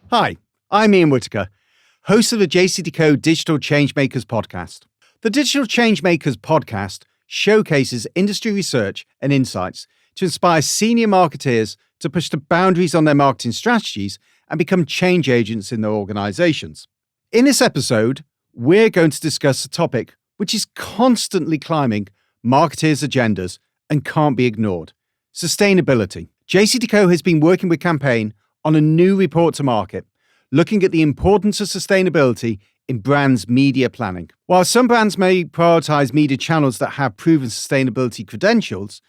Hi, I'm Ian Whittaker, host of the JCDecaux Digital Changemakers podcast. The Digital Changemakers podcast showcases industry research and insights to inspire senior marketeers to push the boundaries on their marketing strategies and become change agents in their organizations. In this episode, we're going to discuss a topic which is constantly climbing marketers' agendas and can't be ignored: sustainability. JCDecaux has been working with Campaign on a new report to market, looking at the importance of sustainability in brands' media planning. While some brands may prioritize media channels that have proven sustainability credentials,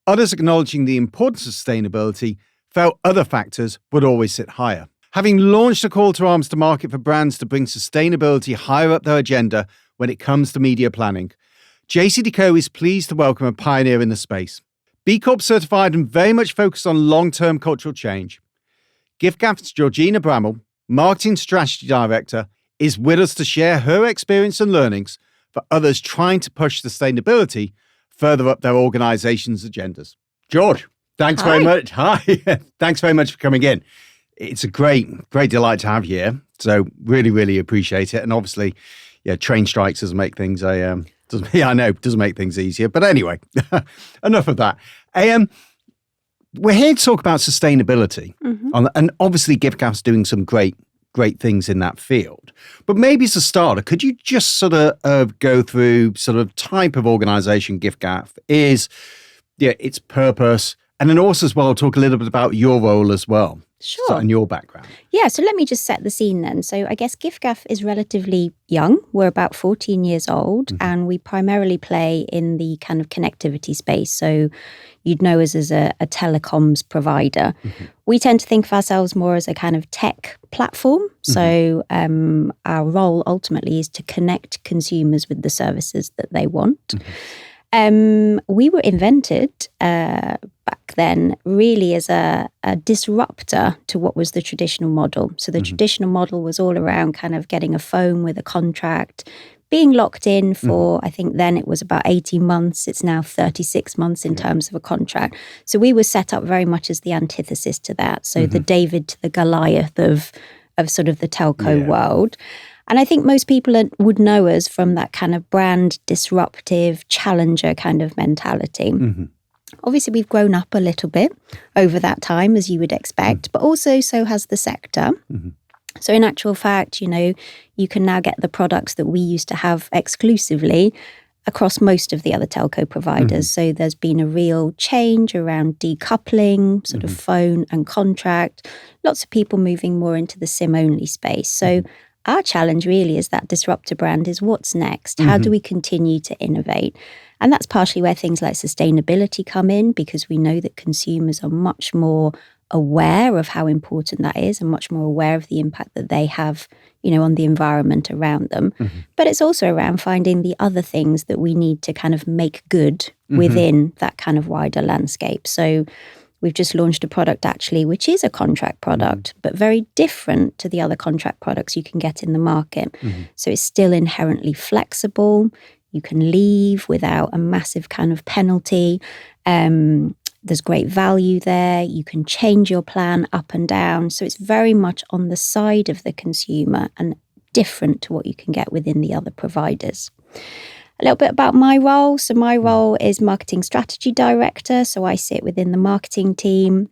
others acknowledging the importance of sustainability felt other factors would always sit higher. Having launched a call to arms to market for brands to bring sustainability higher up their agenda when it comes to media planning, JCDecaux is pleased to welcome a pioneer in the space. B Corp certified and very much focused on long-term cultural change, Giffgaff's Georgina Bramall, Marketing Strategy Director, is with us to share her experience and learnings for others trying to push sustainability further up their organization's agendas. George, thanks very much. Hi. Thanks very much for coming in. It's a great delight to have you here. So really appreciate it. And obviously, train strikes doesn't make things doesn't make things easier. But anyway, enough of that. We're here to talk about sustainability, and obviously Giffgaff's doing some great things in that field. But maybe as a starter, could you just sort of go through sort of type of organization Giffgaff is, its purpose, and then also as well talk a little bit about your role as well. Sure. And your background. Yeah, so let me just set the scene then. So I guess Giffgaff is relatively young. We're about 14 years old, and we primarily play in the kind of connectivity space. So you'd know us as a telecoms provider. We tend to think of ourselves more as a kind of tech platform. So our role ultimately is to connect consumers with the services that they want. We were invented back then really as a disruptor to what was the traditional model. So the traditional model was all around kind of getting a phone with a contract, being locked in for, I think then it was about 18 months. It's now 36 months in terms of a contract. So we were set up very much as the antithesis to that. So the David to the Goliath of sort of the telco world. And I think most people would know us from that kind of brand disruptive challenger kind of mentality. Obviously, we've grown up a little bit over that time, as you would expect, but also so has the sector. So in actual fact, you can now get the products that we used to have exclusively across most of the other telco providers. So there's been a real change around decoupling, sort of phone and contract, lots of people moving more into the SIM-only space. So our challenge really is that disruptor brand is what's next? How do we continue to innovate? And that's partially where things like sustainability come in, because we know that consumers are much more aware of how important that is and much more aware of the impact that they have, on the environment around them. But it's also around finding the other things that we need to kind of make good within that kind of wider landscape. So we've just launched a product actually, which is a contract product, but very different to the other contract products you can get in the market. So it's still inherently flexible. You can leave without a massive kind of penalty. There's great value there. You can change your plan up and down. So it's very much on the side of the consumer and different to what you can get within the other providers. A little bit about my role. So my role is Marketing Strategy Director. So I sit within the marketing team,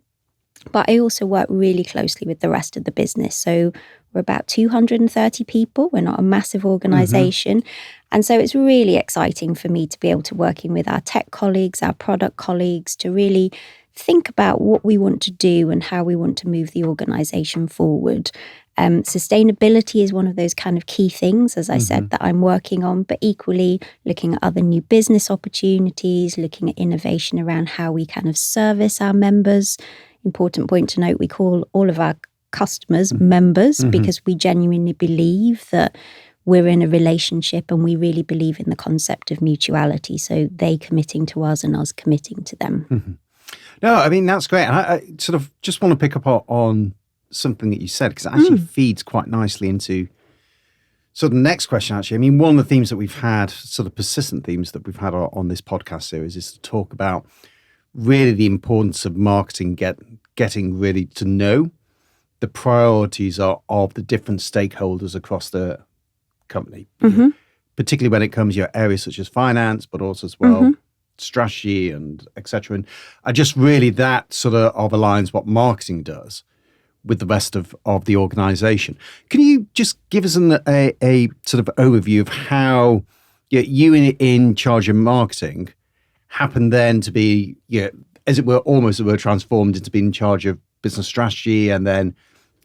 but I also work really closely with the rest of the business. So we're about 230 people. We're not a massive organization. And so it's really exciting for me to be able to working with our tech colleagues, our product colleagues, to really think about what we want to do and how we want to move the organization forward. Sustainability is one of those kind of key things, as I said, that I'm working on, but equally looking at other new business opportunities, looking at innovation around how we kind of service our members. Important point to note, we call all of our customers members because we genuinely believe that we're in a relationship and we really believe in the concept of mutuality. So they committing to us and us committing to them. No, I mean, that's great. And I sort of just want to pick up on something that you said, because it actually feeds quite nicely into sort of the next question, actually. I mean, one of the themes that we've had, sort of persistent themes that we've had on this podcast series, is to talk about really the importance of marketing getting really to know the priorities are of the different stakeholders across the company, particularly when it comes to areas such as finance, but also as well strategy and etc. And I just really that sort of aligns what marketing does with the rest of the organization. Can you just give us a sort of overview of how you in charge of marketing happened then to be, as it were, almost transformed into being in charge of business strategy and then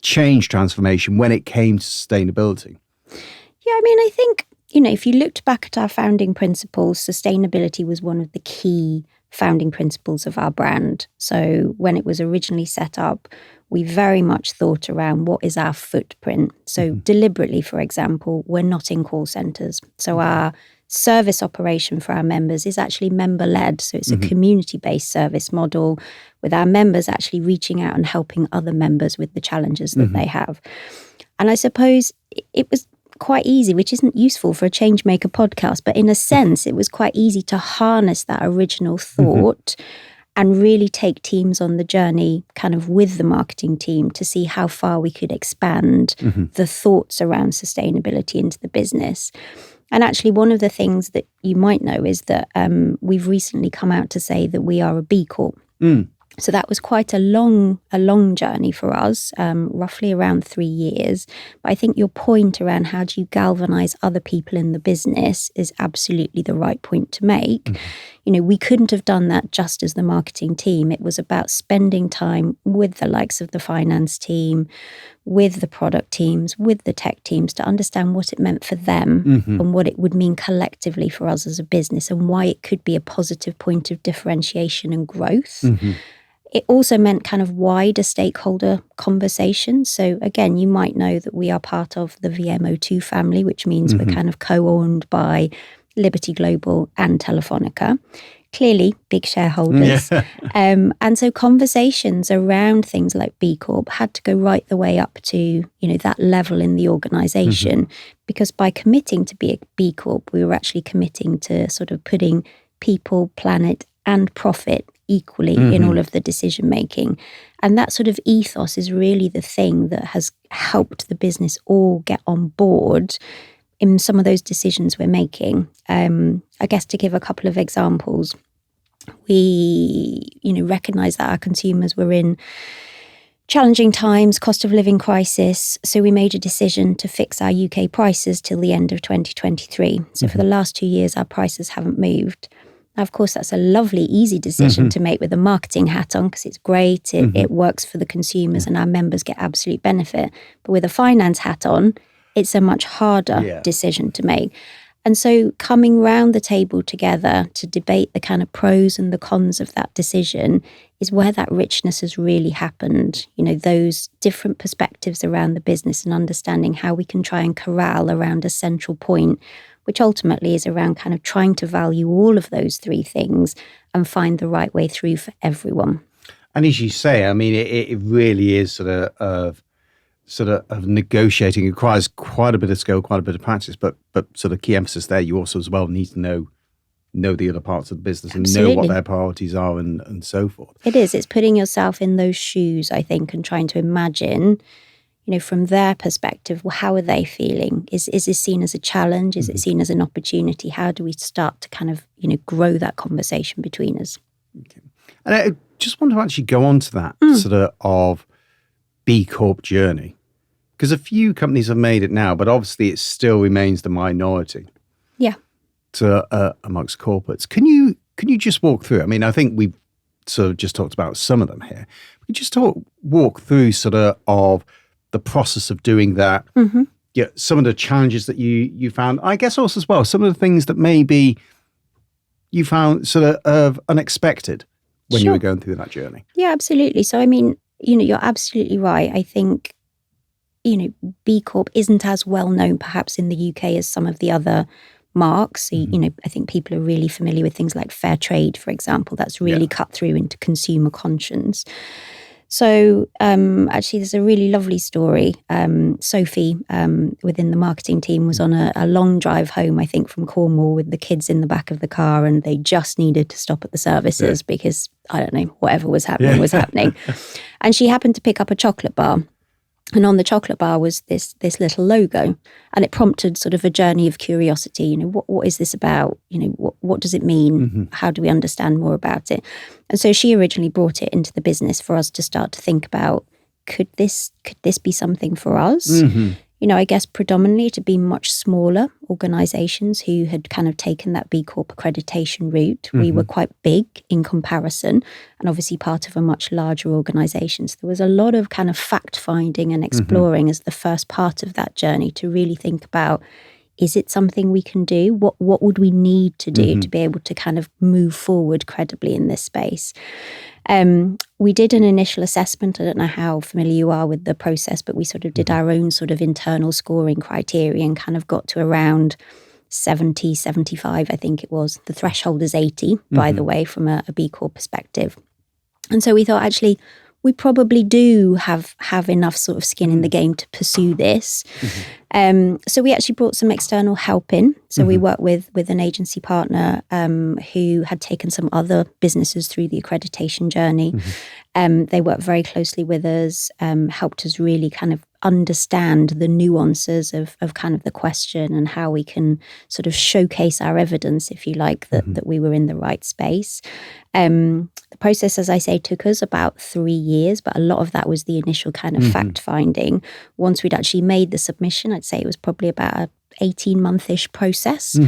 change transformation when it came to sustainability? Yeah, I mean, I think, if you looked back at our founding principles, sustainability was one of the key founding principles of our brand. So when it was originally set up, we very much thought around what is our footprint. So deliberately, for example, we're not in call centres. So our service operation for our members is actually member-led. So it's a community-based service model with our members actually reaching out and helping other members with the challenges that they have. And I suppose it was quite easy, which isn't useful for a Changemaker podcast, but in a sense, it was quite easy to harness that original thought and really take teams on the journey kind of with the marketing team to see how far we could expand the thoughts around sustainability into the business. And actually, one of the things that you might know is that we've recently come out to say that we are a B Corp. So that was quite a long journey for us, roughly around 3 years. But I think your point around how do you galvanize other people in the business is absolutely the right point to make. We couldn't have done that just as the marketing team. It was about spending time with the likes of the finance team, with the product teams, with the tech teams to understand what it meant for them and what it would mean collectively for us as a business and why it could be a positive point of differentiation and growth. It also meant kind of wider stakeholder conversations. So again, you might know that we are part of the VMO2 family, which means we're kind of co-owned by Liberty Global and Telefonica. Clearly, big shareholders. And so conversations around things like B Corp had to go right the way up to, that level in the organisation. Because by committing to be a B Corp, we were actually committing to sort of putting people, planet and profit equally in all of the decision making. And that sort of ethos is really the thing that has helped the business all get on board in some of those decisions we're making. I guess to give a couple of examples, we, recognise that our consumers were in challenging times, cost of living crisis. So we made a decision to fix our UK prices till the end of 2023. So for the last 2 years, our prices haven't moved. Now, of course, that's a lovely, easy decision to make with a marketing hat on because it's great. It works for the consumers and our members get absolute benefit. But with a finance hat on, it's a much harder decision to make. And so coming round the table together to debate the kind of pros and the cons of that decision is where that richness has really happened. Those different perspectives around the business and understanding how we can try and corral around a central point, which ultimately is around kind of trying to value all of those three things and find the right way through for everyone. And as you say, I mean, it really is sort of negotiating. It requires quite a bit of skill, quite a bit of practice, but sort of key emphasis there. You also as well need to know the other parts of the business and know what their priorities are and so forth. It is. It's putting yourself in those shoes, I think, and trying to imagine, from their perspective, well, how are they feeling? Is this seen as a challenge? Is it seen as an opportunity? How do we start to kind of, grow that conversation between us? Okay. And I just want to actually go on to that sort of B Corp journey, because a few companies have made it now, but obviously it still remains the minority. Yeah. Amongst corporates. Can you just walk through? I mean, I think we've sort of just talked about some of them here. We just walk through sort of the process of doing that. Some of the challenges that you found. I guess also as well some of the things that maybe you found sort of unexpected when you were going through that journey. Yeah, absolutely. So I mean, you're absolutely right. I think B Corp isn't as well known perhaps in the UK as some of the other marks. So, I think people are really familiar with things like fair trade, for example. That's really cut through into consumer conscience. So actually, there's a really lovely story. Sophie, within the marketing team, was on a long drive home, I think, from Cornwall with the kids in the back of the car, and they just needed to stop at the services because, I don't know, whatever was happening was happening. And she happened to pick up a chocolate bar. And on the chocolate bar was this little logo, and it prompted sort of a journey of curiosity. You know, what is this about? You know, what does it mean? How do we understand more about it? And so she originally brought it into the business for us to start to think about, could this be something for us? You know, I guess predominantly to be much smaller organisations who had kind of taken that B Corp accreditation route. We were quite big in comparison, and obviously part of a much larger organisation. So there was a lot of kind of fact-finding and exploring as the first part of that journey to really think about, is it something we can do? What would we need to do to be able to kind of move forward credibly in this space? We did an initial assessment. I don't know how familiar you are with the process, but we sort of did our own sort of internal scoring criteria and kind of got to around 70, 75, I think it was. The threshold is 80, by the way, from a B Corp perspective. And so we thought, actually, we probably do have enough sort of skin in the game to pursue this. So we actually brought some external help in. So we worked with an agency partner who had taken some other businesses through the accreditation journey. They worked very closely with us, helped us really kind of understand the nuances of kind of the question and how we can sort of showcase our evidence, if you like, that we were in the right space. The process, as I say, took us about 3 years, but a lot of that was the initial kind of fact-finding. Once we'd actually made the submission, I'd say it was probably about a 18-month-ish process.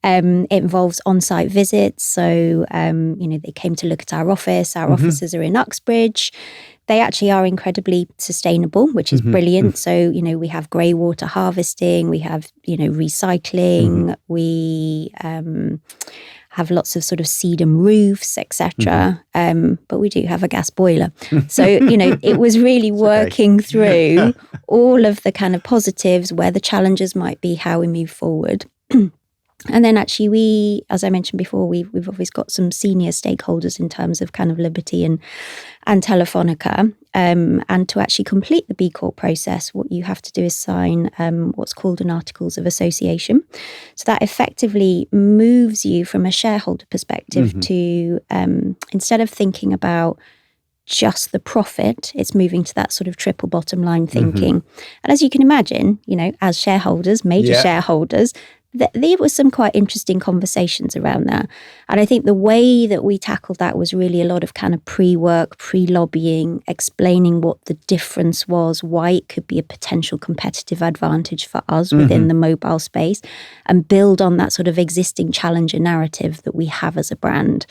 It involves on-site visits. So, you know, they came to look at our office. Our offices are in Uxbridge. They actually are incredibly sustainable, which is brilliant. So, you know, we have grey water harvesting, we have, you know, recycling, we have lots of sort of sedum roofs, etc. But we do have a gas boiler. So, you know, it was really working through all of the kind of positives, where the challenges might be, how we move forward. And then actually we, as I mentioned before, we've always got some senior stakeholders in terms of kind of Liberty and Telefonica. And to actually complete the B Corp process, what you have to do is sign what's called an Articles of Association. So that effectively moves you from a shareholder perspective to, instead of thinking about just the profit, it's moving to that sort of triple bottom line thinking. And as you can imagine, you know, as shareholders, major shareholders, there was some quite interesting conversations around that. And I think the way that we tackled that was really a lot of kind of pre-work, pre-lobbying, explaining what the difference was, why it could be a potential competitive advantage for us within the mobile space, and build on that sort of existing challenger narrative that we have as a brand.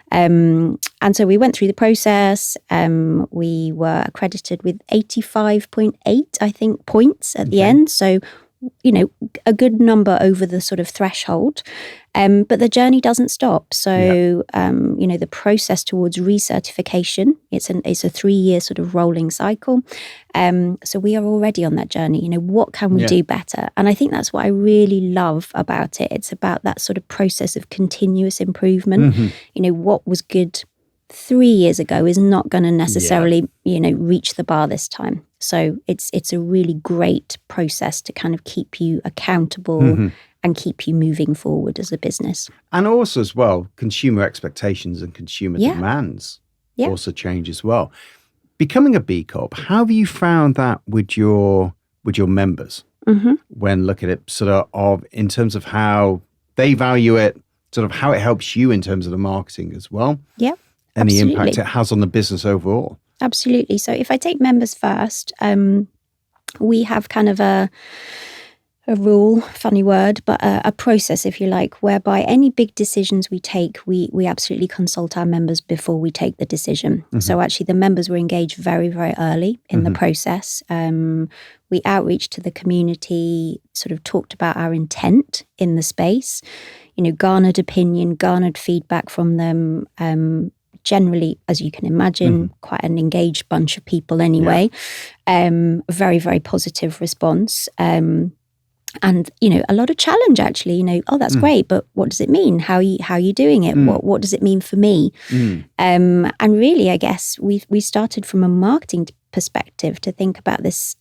And so we went through the process. We were accredited with 85.8, I think, points at the end. So, you know, a good number over the sort of threshold. But the journey doesn't stop. So, you know, the process towards recertification, it's a 3-year sort of rolling cycle. So we are already on that journey. You know, what can we do better? And I think that's what I really love about it. It's about that sort of process of continuous improvement. You know, what was good 3 years ago is not going to necessarily, you know, reach the bar this time. So it's a really great process to kind of keep you accountable and keep you moving forward as a business. And also as well, consumer expectations and consumer demands also change as well. Becoming a B Corp, how have you found that with your members when look at it sort of in terms of how they value it, sort of how it helps you in terms of the marketing as well? Yeah. And the impact it has on the business overall. Absolutely. So if I take members first, we have kind of a rule, funny word, but a process, if you like, whereby any big decisions we take, we absolutely consult our members before we take the decision. So actually the members were engaged very, very early in the process. We outreach to the community, sort of talked about our intent in the space, you know, garnered opinion, garnered feedback from them. Generally, as you can imagine, quite an engaged bunch of people anyway. Very, very positive response. And, you know, a lot of challenge actually, you know, oh, that's great, but what does it mean? How are you doing it? What does it mean for me? And really, I guess we started from a marketing perspective to think about this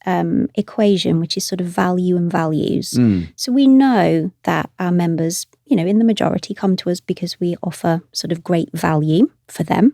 equation, which is sort of value and values. So we know that our members, you know, in the majority come to us because we offer sort of great value for them.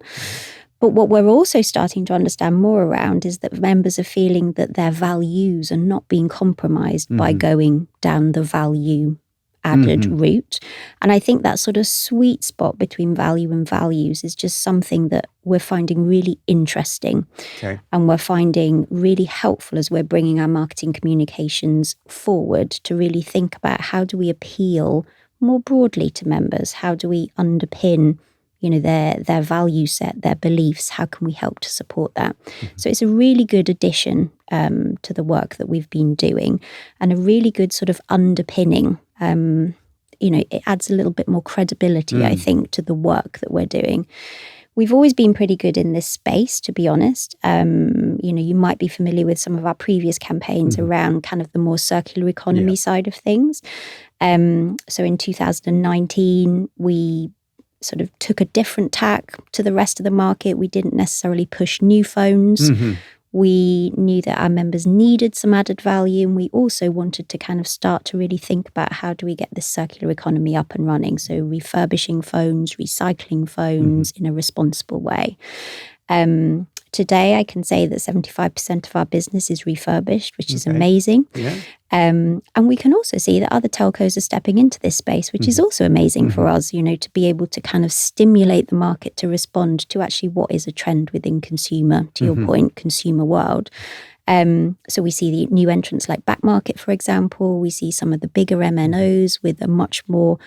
But what we're also starting to understand more around is that members are feeling that their values are not being compromised by going down the value added route. And I think that sort of sweet spot between value and values is just something that we're finding really interesting. Okay. And we're finding really helpful as we're bringing our marketing communications forward to really think about how do we appeal more broadly to members? How do we underpin their value set, their beliefs? How can we help to support that? So it's a really good addition to the work that we've been doing, and a really good sort of underpinning. It adds a little bit more credibility, I think, to the work that we're doing. We've always been pretty good in this space, to be honest. You might be familiar with some of our previous campaigns around kind of the more circular economy side of things. So in 2019, we sort of took a different tack to the rest of the market. We didn't necessarily push new phones. We knew that our members needed some added value, and we also wanted to kind of start to really think about how do we get this circular economy up and running. So refurbishing phones, recycling phones in a responsible way. Today, I can say that 75% of our business is refurbished, which is amazing. Yeah. And we can also see that other telcos are stepping into this space, which is also amazing for us, to be able to kind of stimulate the market to respond to actually what is a trend within consumer, to your point, consumer world. So we see the new entrants like Backmarket, for example. We see some of the bigger MNOs with a much more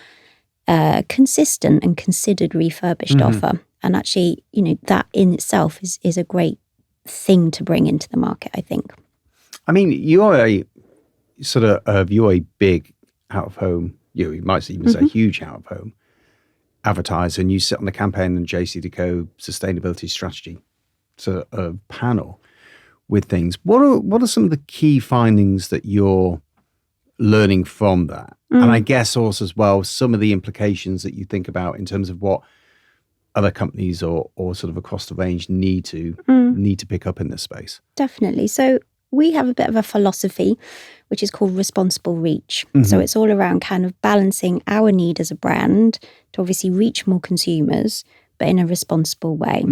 consistent and considered refurbished offer. And actually, that in itself is a great thing to bring into the market, I think. I mean, you're a big out-of-home, you might even say huge out-of-home advertiser, and you sit on the campaign and JCDecaux sustainability strategy sort of panel with things. What are some of the key findings that you're learning from that? And I guess also as well, some of the implications that you think about in terms of what other companies or sort of across the range need to pick up in this space. Definitely. So we have a bit of a philosophy which is called responsible reach. So it's all around kind of balancing our need as a brand to obviously reach more consumers, but in a responsible way.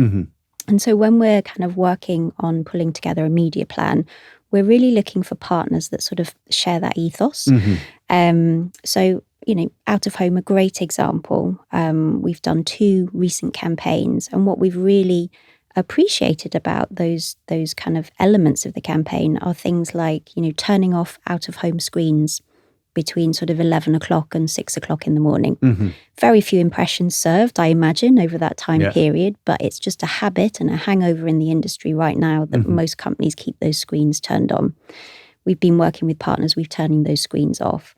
And so when we're kind of working on pulling together a media plan, we're really looking for partners that sort of share that ethos. So, out of home, a great example. We've done 2 recent campaigns, and what we've really appreciated about those kind of elements of the campaign are things like, turning off out of home screens between sort of 11 o'clock and 6 o'clock in the morning. Very few impressions served, I imagine, over that time period, but it's just a habit and a hangover in the industry right now that most companies keep those screens turned on. We've been working with partners, we've turning those screens off.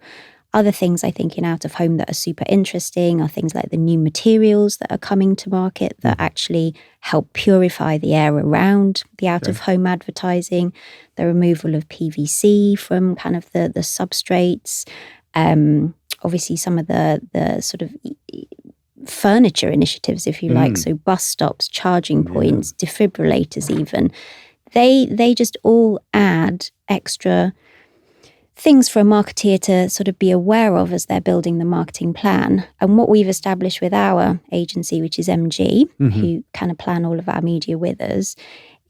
Other things I think in out of home that are super interesting are things like the new materials that are coming to market that actually help purify the air around the out of home advertising, the removal of PVC from kind of the substrates, obviously some of the sort of furniture initiatives, if you like, so bus stops, charging points, defibrillators even. They just all add extra things for a marketeer to sort of be aware of as they're building the marketing plan. And what we've established with our agency, which is MG, who kind of plan all of our media with us,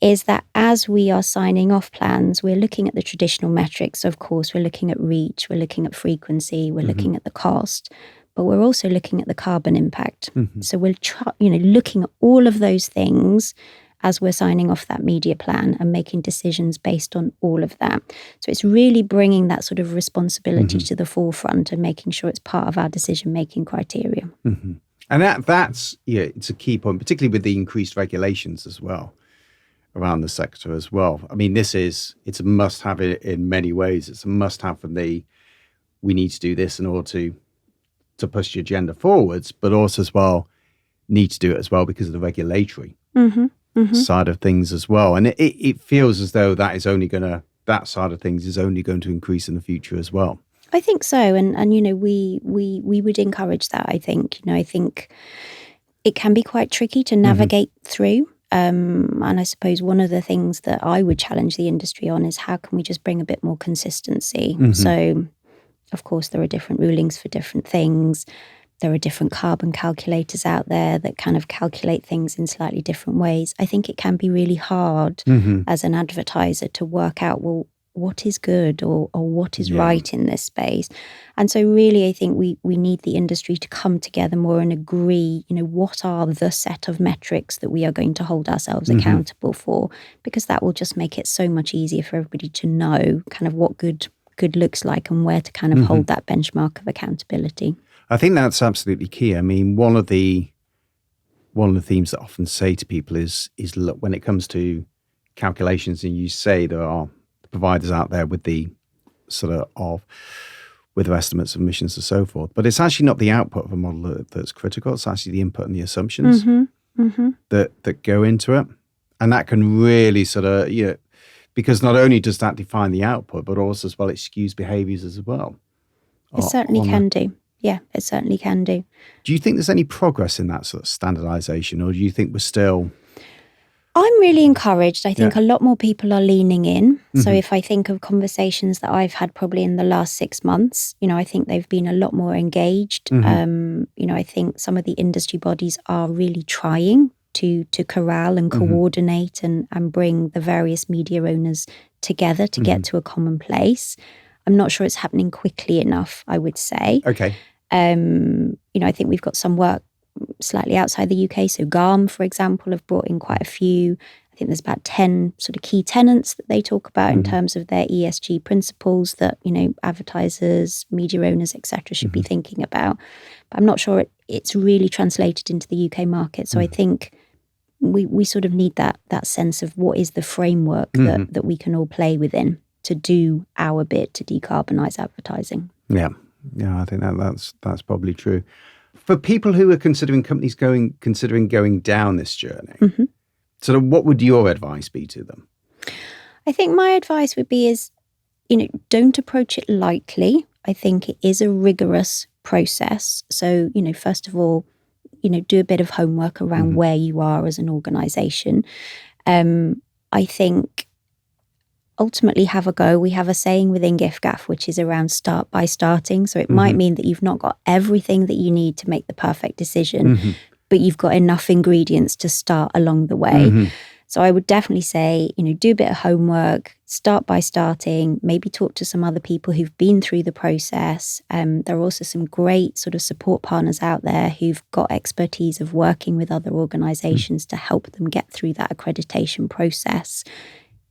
is that as we are signing off plans, we're looking at the traditional metrics. Of course, we're looking at reach, we're looking at frequency, we're looking at the cost, but we're also looking at the carbon impact. So we're looking at all of those things as we're signing off that media plan and making decisions based on all of that. So it's really bringing that sort of responsibility to the forefront and making sure it's part of our decision-making criteria. And that's it's a key point, particularly with the increased regulations as well around the sector as well. I mean, it's a must-have in many ways. It's a must-have from we need to do this in order to push the agenda forwards, but also as well need to do it as well because of the regulatory side of things as well. And it feels as though that side of things is only going to increase in the future as well. I think so. And we would encourage that, I think. I think it can be quite tricky to navigate through. And I suppose one of the things that I would challenge the industry on is how can we just bring a bit more consistency? So, of course, there are different rulings for different things. There are different carbon calculators out there that kind of calculate things in slightly different ways. I think it can be really hard as an advertiser to work out, well, what is good or what is right in this space. And so really, I think we need the industry to come together more and agree, what are the set of metrics that we are going to hold ourselves accountable for, because that will just make it so much easier for everybody to know kind of what good looks like and where to kind of hold that benchmark of accountability. I think that's absolutely key. I mean, one of the themes that I often say to people is look, when it comes to calculations, and you say there are providers out there with the with their estimates of emissions and so forth, but it's actually not the output of a model that's critical. It's actually the input and the assumptions that go into it, and that can really because not only does that define the output, but also as well it skews behaviours as well. It certainly can do. Yeah, it certainly can do. Do you think there's any progress in that sort of standardisation, or do you think we're still... I'm really encouraged. I think a lot more people are leaning in. So if I think of conversations that I've had probably in the last 6 months, I think they've been a lot more engaged. I think some of the industry bodies are really trying to corral and coordinate and bring the various media owners together to get to a common place. I'm not sure it's happening quickly enough, I would say. Okay. I think we've got some work slightly outside the UK. So GARM, for example, have brought in quite a few. I think there's about 10 sort of key tenets that they talk about in terms of their ESG principles that, advertisers, media owners, etc. should be thinking about. But I'm not sure it's really translated into the UK market. So I think we sort of need that sense of what is the framework that we can all play within to do our bit to decarbonise advertising. Yeah, I think that's probably true. For people who are considering going down this journey, sort of what would your advice be to them? I think my advice would be don't approach it lightly. I think it is a rigorous process. So, first of all, do a bit of homework around where you are as an organisation. I think ultimately have a go. We have a saying within Giffgaff, which is around start by starting. So it might mean that you've not got everything that you need to make the perfect decision, but you've got enough ingredients to start along the way. So I would definitely say, do a bit of homework, start by starting, maybe talk to some other people who've been through the process. There are also some great sort of support partners out there who've got expertise of working with other organisations to help them get through that accreditation process.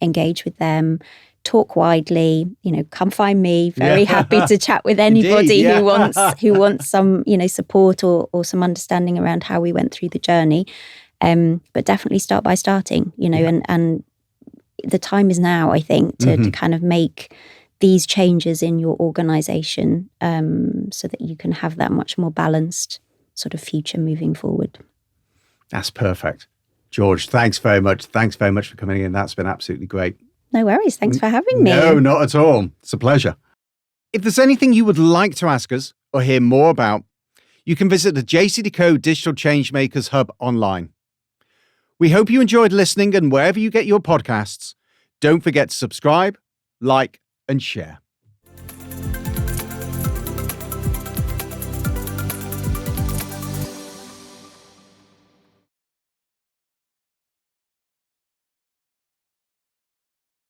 Engage with them, talk widely, come find me. Very happy to chat with anybody who wants some, support or some understanding around how we went through the journey. But definitely start by starting, and the time is now, I think, to kind of make these changes in your organisation so that you can have that much more balanced sort of future moving forward. That's perfect. George, thanks very much. Thanks very much for coming in. That's been absolutely great. No worries. Thanks for having me. No, not at all. It's a pleasure. If there's anything you would like to ask us or hear more about, you can visit the JCDecaux Digital Changemakers Hub online. We hope you enjoyed listening, and wherever you get your podcasts, don't forget to subscribe, like, and share.